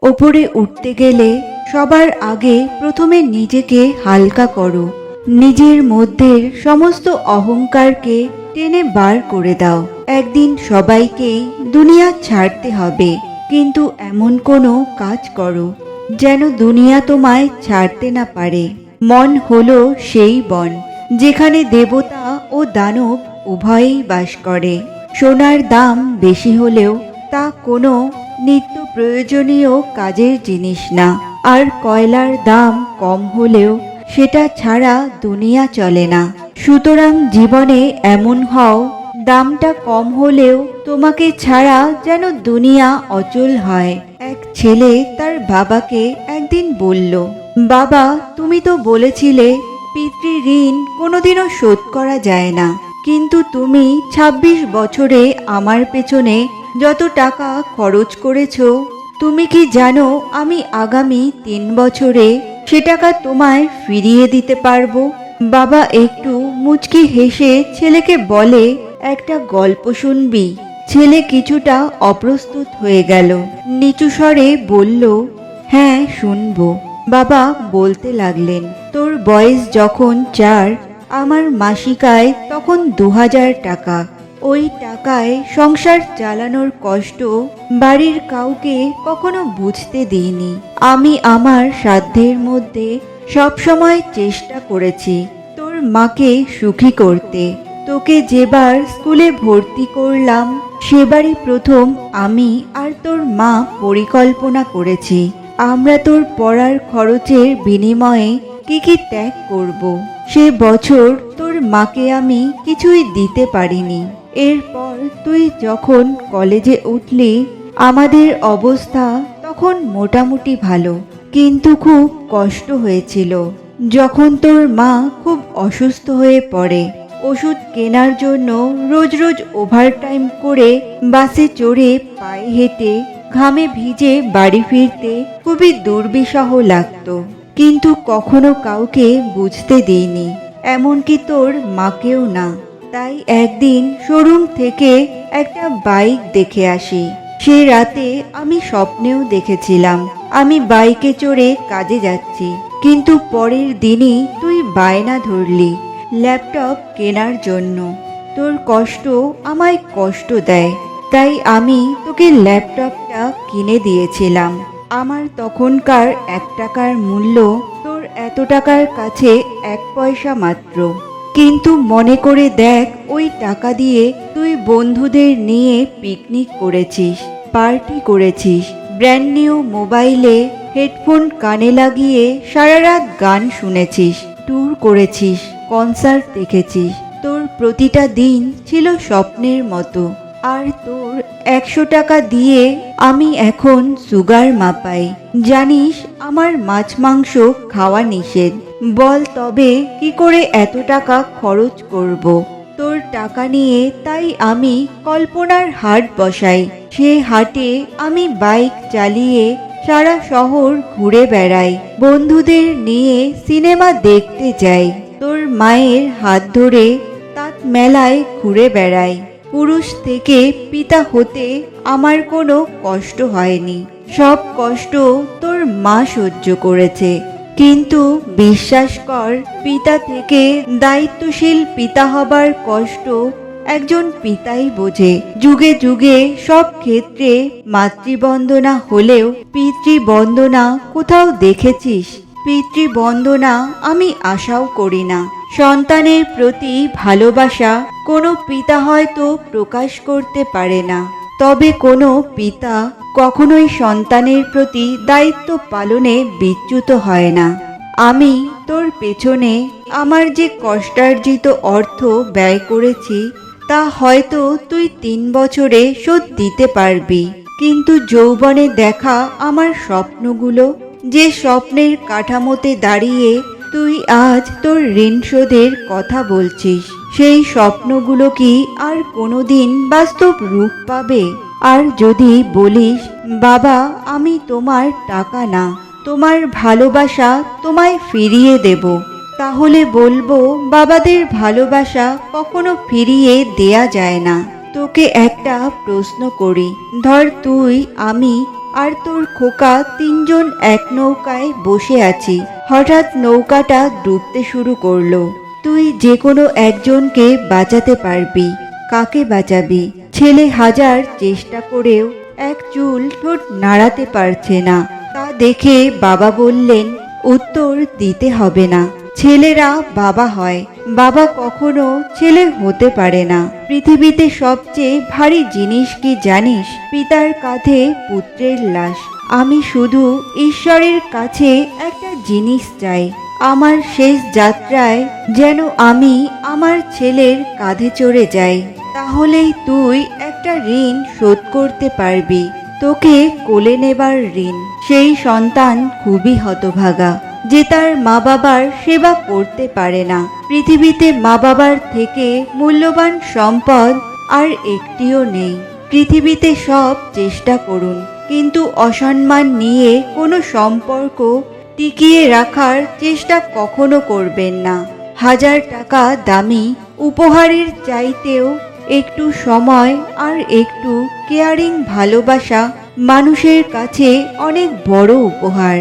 ওপরে উঠতে গেলে সবার আগে প্রথমে নিজেকে হালকা করো। নিজের মধ্যের সমস্ত অহংকারকে টেনে বার করে দাও। একদিন সবাইকেই দুনিয়া ছাড়তে হবে, কিন্তু এমন কোনো কাজ করো যেন দুনিয়া তোমায় ছাড়তে না পারে। মন হলো সেই বন যেখানে দেবতা ও দানব উভয়েই বাস করে। সোনার দাম বেশি হলেও তা কোনো নিত্য প্রয়োজনীয় কাজের জিনিস না, আর কয়লার দাম কম হলেও সেটা ছাড়া দুনিয়া চলে না। সুতরাং জীবনে এমন হও, দামটা কম হলেও তোমাকে ছাড়া যেন দুনিয়া অচল হয়। এক ছেলে তার বাবাকে একদিন বলল, বাবা, তুমি তো বলেছিলে পিতৃ ঋণ কোনোদিনও শোধ করা যায় না, কিন্তু তুমি ২৬ বছরে আমার পেছনে যত টাকা খরচ করেছো, তুমি কি জানো আমি আগামী ৩ বছরে সে টাকা তোমায় ফিরিয়ে দিতে পারবো? বাবা একটু মুচকি হেসে ছেলেকে বলে, একটা গল্প শুনবি? ছেলে কিছুটা অপ্রস্তুত হয়ে গেল, নিচু স্বরে বলল, হ্যাঁ শুনবো। বাবা বলতে লাগলেন, তোর বয়স যখন ৪, আমার মাসিক আয় তখন ২০০০ টাকা। ওই টাকায় সংসার চালানোর কষ্ট বাড়ির কাউকে কখনো বুঝতে দিইনি। আমি আমার সাধ্যের মধ্যে সবসময় চেষ্টা করেছি তোর মাকে সুখী করতে। তোকে যেবার স্কুলে ভর্তি করলাম সেবারই প্রথম আমি আর তোর মা পরিকল্পনা করেছি আমরা তোর পড়ার খরচের বিনিময়ে কি কি ত্যাগ করব। সে বছর তোর মাকে আমি কিছুই দিতে পারিনি। এরপর তুই যখন কলেজে উঠলি আমাদের অবস্থা তখন মোটামুটি ভালো, কিন্তু খুব কষ্ট হয়েছিল যখন তোর মা খুব অসুস্থ হয়ে পড়ে। ওষুধ কেনার জন্য রোজ রোজ ওভারটাইম করে বাসে চড়ে পায়ে হেঁটে ঘামে ভিজে বাড়ি ফিরতে খুবই দুর্বিষহ লাগতো, কিন্তু কখনো কাউকে বুঝতে দিইনি, এমনকি তোর মাকেও না। তাই একদিন শোরুম থেকে একটা বাইক দেখে আসি। সে রাতে আমি স্বপ্নেও দেখেছিলাম আমি বাইকে চড়ে কাজে যাচ্ছি, কিন্তু পরের দিনই তুই বায়না ধরলি ল্যাপটপ কেনার জন্য। তোর কষ্ট আমায় কষ্ট দেয়, তাই আমি তোকে ল্যাপটপটা কিনে দিয়েছিলাম। আমার তখনকার ১ টাকার মূল্য তোর এত টাকার কাছে ১ পয়সা মাত্র। কিন্তু মনে করে দেখ, ওই টাকা দিয়ে তুই বন্ধুদের নিয়ে পিকনিক করেছিস, পার্টি করেছিস, ব্র্যান্ড নিউ মোবাইলে হেডফোন কানে লাগিয়ে সারা রাত গান শুনেছিস, ট্যুর করেছিস, কনসার্ট দেখেছিস। তোর প্রতিটা দিন ছিল স্বপ্নের মতো। আর তোর ১০০ টাকা দিয়ে আমি এখন সুগার মাপাই। জানিস আমার মাছ মাংস খাওয়া নিষেধ। বল তবে কি করে এত টাকা খরচ করব? তোর টাকা নিয়ে তাই আমি কল্পনার হাট বসাই। সে হাটে আমি বাইক চালিয়ে সারা শহর ঘুরে বেড়াই, বন্ধুদের নিয়ে সিনেমা দেখতে যাই, তোর মায়ের হাত ধরে তাঁত মেলায় ঘুরে বেড়াই। পুরুষ থেকে পিতা হতে আমার কোনো কষ্ট হয়নি, সব কষ্ট তোর মা সহ্য করেছে। কিন্তু বিশ্বাস কর, পিতা থেকে দায়িত্বশীল পিতা হবার কষ্ট একজন পিতাই বোঝে। যুগে যুগে সব ক্ষেত্রে মাতৃবন্দনা হলেও পিতৃবন্দনা কোথাও দেখেছিস? পিতৃবন্দনা আমি আশাও করি না। সন্তানের প্রতি ভালোবাসা কোনো পিতা হয়তো প্রকাশ করতে পারে না, তবে কোনো পিতা কখনোই সন্তানের প্রতি দায়িত্ব পালনে বিচ্যুত হয় না। আমি তোর পেছনে আমার যে কষ্টার্জিত অর্থ ব্যয় করেছি তা হয়তো তুই ৩ বছরে শোধ দিতে পারবি, কিন্তু যৌবনে দেখা আমার স্বপ্নগুলো, যে স্বপ্নের কাঠামোতে দাঁড়িয়ে তুই আজ তোর ঋণ শোধের কথা বলছিস, সেই স্বপ্নগুলো কি আর কোনোদিন বাস্তব রূপ পাবে? আর যদি বলিস, বাবা আমি তোমার টাকা না, তোমার ভালোবাসা তোমায় ফিরিয়ে দেব, তাহলে বলবো বাবাদের ভালোবাসা কখনো ফিরিয়ে দেয়া যায় না। তোকে একটা প্রশ্ন করি, ধর তুই আমি আর তোর খোকা তিনজন এক নৌকায় বসে আছি। হঠাৎ নৌকাটা ডুবতে শুরু করলো। তুই যে কোনো একজনকে বাঁচাতে পারবি। কাকে বাঁচাবি? ছেলে হাজার চেষ্টা করেও এক চুল ঠোঁট নাড়াতে পারছে না। তা দেখে বাবা বললেন, উত্তর দিতে হবে না। ছেলেরা বাবা হয়, বাবা কখনো ছেলে হতে পারে না। পৃথিবীতে সবচেয়ে ভারী জিনিস কি জানিস? পিতার কাঁধে পুত্রের লাশ। আমি শুধু ঈশ্বরের কাছে একটা জিনিস চাই, আমার শেষ যাত্রায় যেন আমি আমার ছেলের কাঁধে চড়ে যাই। তাহলেই তুই একটা ঋণ শোধ করতে পারবি, তোকে কোলে নেবার ঋণ। সেই সন্তান খুবই হতভাগা, যে তার মা বাবার সেবা করতে পারে না। পৃথিবীতে মা বাবার থেকে মূল্যবান সম্পদ আর একটিও নেই। পৃথিবীতে সব চেষ্টা করুন, কিন্তু অসম্মান নিয়ে কোনো সম্পর্ক টিকিয়ে রাখার চেষ্টা কখনো করবেন না। 1000 টাকা দামি উপহারের চাইতেও একটু সময় আর একটু কেয়ারিং ভালোবাসা মানুষের কাছে অনেক বড় উপহার।